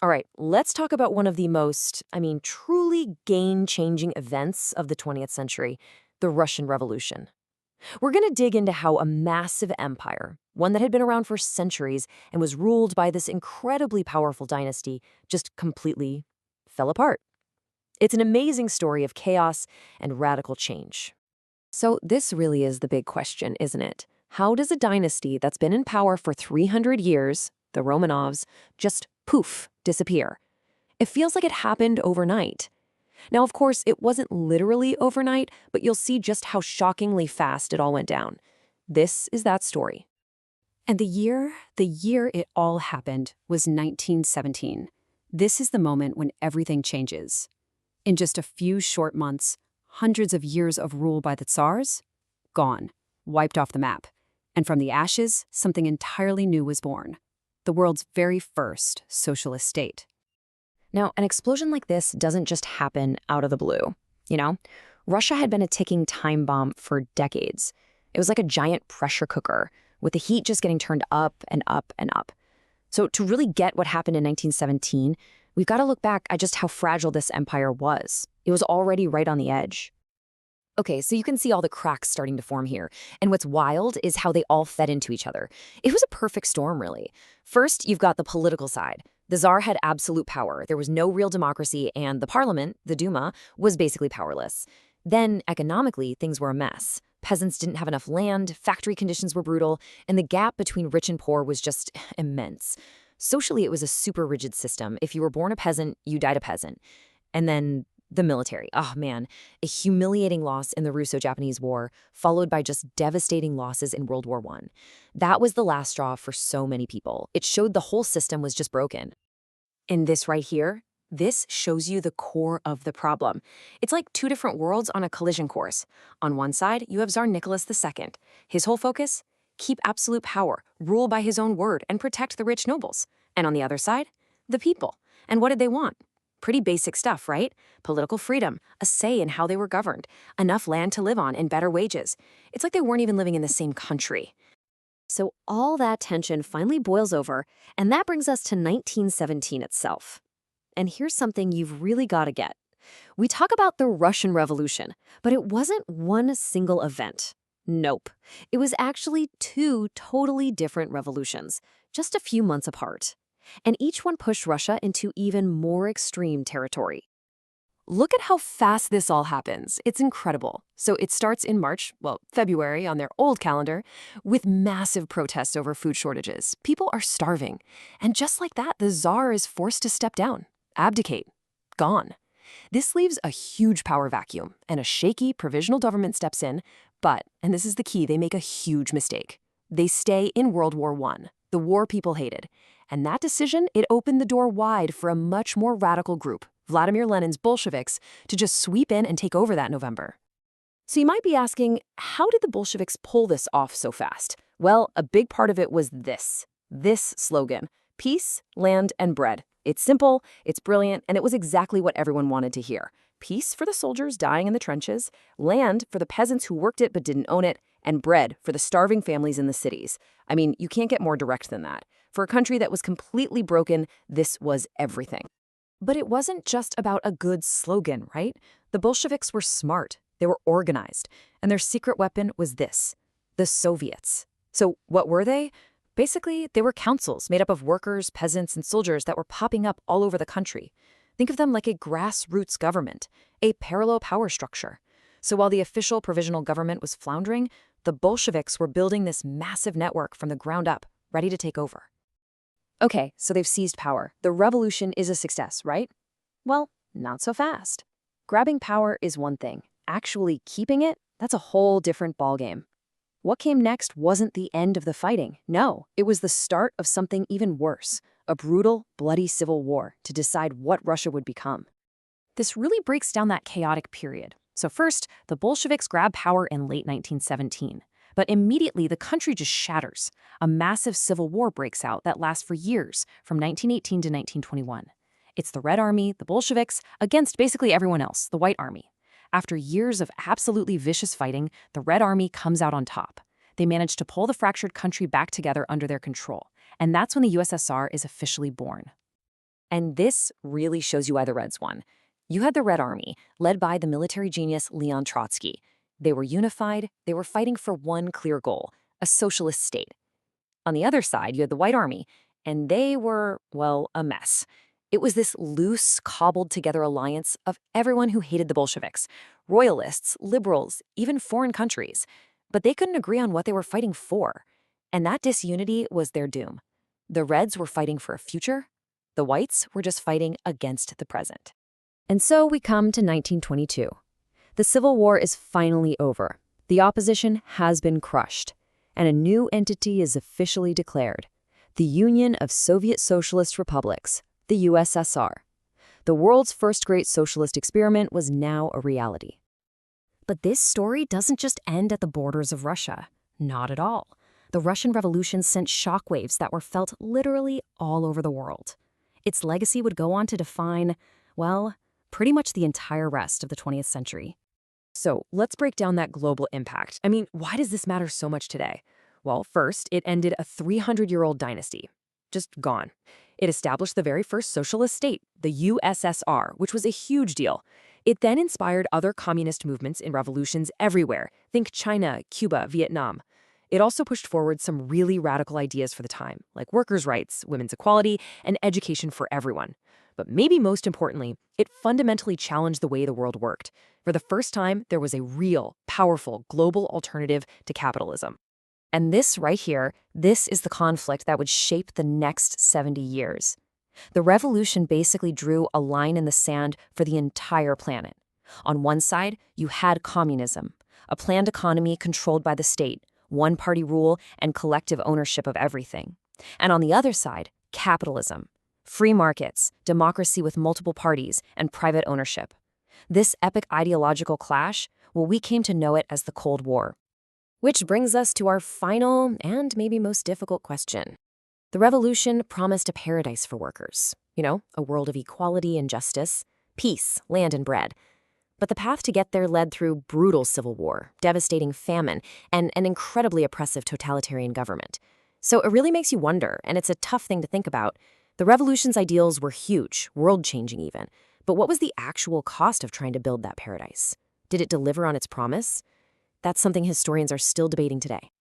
All right, let's talk about one of the most, truly game-changing events of the 20th century, the Russian Revolution. We're going to dig into how a massive empire, one that had been around for centuries and was ruled by this incredibly powerful dynasty, just completely fell apart. It's an amazing story of chaos and radical change. So this really is the big question, isn't it? How does a dynasty that's been in power for 300 years, the Romanovs, just poof, disappear? It feels like it happened overnight. Now, of course, it wasn't literally overnight, but you'll see just how shockingly fast it all went down. This is that story. And the year it all happened was 1917. This is the moment when everything changes. In just a few short months, hundreds of years of rule by the Tsars? Gone. Wiped off the map. And from the ashes, something entirely new was born. The world's very first socialist state. Now, an explosion like this doesn't just happen out of the blue. Russia had been a ticking time bomb for decades. It was like a giant pressure cooker, with the heat just getting turned up and up and up. So to really get what happened in 1917, we've got to look back at just how fragile this empire was. It was already right on the edge. Okay, so you can see all the cracks starting to form here. And what's wild is how they all fed into each other. It was a perfect storm, really. First, you've got the political side. The Tsar had absolute power. There was no real democracy, and the parliament, the Duma, was basically powerless. Then, economically, things were a mess. Peasants didn't have enough land, factory conditions were brutal, and the gap between rich and poor was just immense. Socially, it was a super rigid system. If you were born a peasant, you died a peasant. And then the military. Oh man, a humiliating loss in the Russo-Japanese War, followed by just devastating losses in World War I. That was the last straw for so many people. It showed the whole system was just broken. And this right here, this shows you the core of the problem. It's like two different worlds on a collision course. On one side, you have Tsar Nicholas II. His whole focus? Keep absolute power, rule by his own word, and protect the rich nobles. And on the other side, the people. And what did they want? Pretty basic stuff, right? Political freedom, a say in how they were governed, enough land to live on, and better wages. It's like they weren't even living in the same country. So all that tension finally boils over, and that brings us to 1917 itself. And here's something you've really got to get. We talk about the Russian Revolution, but it wasn't one single event. Nope. It was actually two totally different revolutions, just a few months apart. And each one pushed Russia into even more extreme territory. Look at how fast this all happens. It's incredible. So it starts in February on their old calendar, with massive protests over food shortages. People are starving. And just like that, the Tsar is forced to step down, abdicate, gone. This leaves a huge power vacuum, and a shaky provisional government steps in, but, and this is the key, they make a huge mistake. They stay in World War I, the war people hated. And that decision, it opened the door wide for a much more radical group, Vladimir Lenin's Bolsheviks, to just sweep in and take over that November. So you might be asking, how did the Bolsheviks pull this off so fast? Well, a big part of it was this slogan: peace, land, and bread. It's simple, it's brilliant, and it was exactly what everyone wanted to hear. Peace for the soldiers dying in the trenches, land for the peasants who worked it but didn't own it, and bread for the starving families in the cities. I mean, you can't get more direct than that. For a country that was completely broken, this was everything. But it wasn't just about a good slogan, right? The Bolsheviks were smart, they were organized, and their secret weapon was this: the Soviets. So what were they? Basically, they were councils made up of workers, peasants, and soldiers that were popping up all over the country. Think of them like a grassroots government, a parallel power structure. So while the official provisional government was floundering, the Bolsheviks were building this massive network from the ground up, ready to take over. Okay, so they've seized power. The revolution is a success, right? Well, not so fast. Grabbing power is one thing. Actually keeping it, that's a whole different ballgame. What came next wasn't the end of the fighting. No, it was the start of something even worse, a brutal, bloody civil war to decide what Russia would become. This really breaks down that chaotic period. So first, the Bolsheviks grab power in late 1917. But immediately, the country just shatters. A massive civil war breaks out that lasts for years, from 1918 to 1921. It's the Red Army, the Bolsheviks, against basically everyone else, the White Army. After years of absolutely vicious fighting, the Red Army comes out on top. They manage to pull the fractured country back together under their control. And that's when the USSR is officially born. And this really shows you why the Reds won. You had the Red Army, led by the military genius Leon Trotsky. They were unified, they were fighting for one clear goal, a socialist state. On the other side, you had the White Army, and they were, well, a mess. It was this loose, cobbled-together alliance of everyone who hated the Bolsheviks, royalists, liberals, even foreign countries. But they couldn't agree on what they were fighting for. And that disunity was their doom. The Reds were fighting for a future. The Whites were just fighting against the present. And so we come to 1922. The Civil War is finally over. The opposition has been crushed, and a new entity is officially declared: the Union of Soviet Socialist Republics, the USSR. The world's first great socialist experiment was now a reality. But this story doesn't just end at the borders of Russia. Not at all. The Russian Revolution sent shockwaves that were felt literally all over the world. Its legacy would go on to define, well, pretty much the entire rest of the 20th century. So let's break down that global impact. I mean, why does this matter so much today? Well, first, it ended a 300-year-old dynasty. Just gone. It established the very first socialist state, the USSR, which was a huge deal. It then inspired other communist movements in revolutions everywhere. Think China, Cuba, Vietnam. It also pushed forward some really radical ideas for the time, like workers' rights, women's equality, and education for everyone. But maybe most importantly, it fundamentally challenged the way the world worked. For the first time, there was a real, powerful, global alternative to capitalism. And this right here, this is the conflict that would shape the next 70 years. The revolution basically drew a line in the sand for the entire planet. On one side, you had communism, a planned economy controlled by the state, one-party rule, and collective ownership of everything. And on the other side, capitalism, free markets, democracy with multiple parties, and private ownership. This epic ideological clash, well, we came to know it as the Cold War. Which brings us to our final and maybe most difficult question. The revolution promised a paradise for workers. A world of equality and justice, peace, land, and bread. But the path to get there led through brutal civil war, devastating famine, and an incredibly oppressive totalitarian government. So it really makes you wonder, and it's a tough thing to think about. The revolution's ideals were huge, world-changing even. But what was the actual cost of trying to build that paradise? Did it deliver on its promise? That's something historians are still debating today.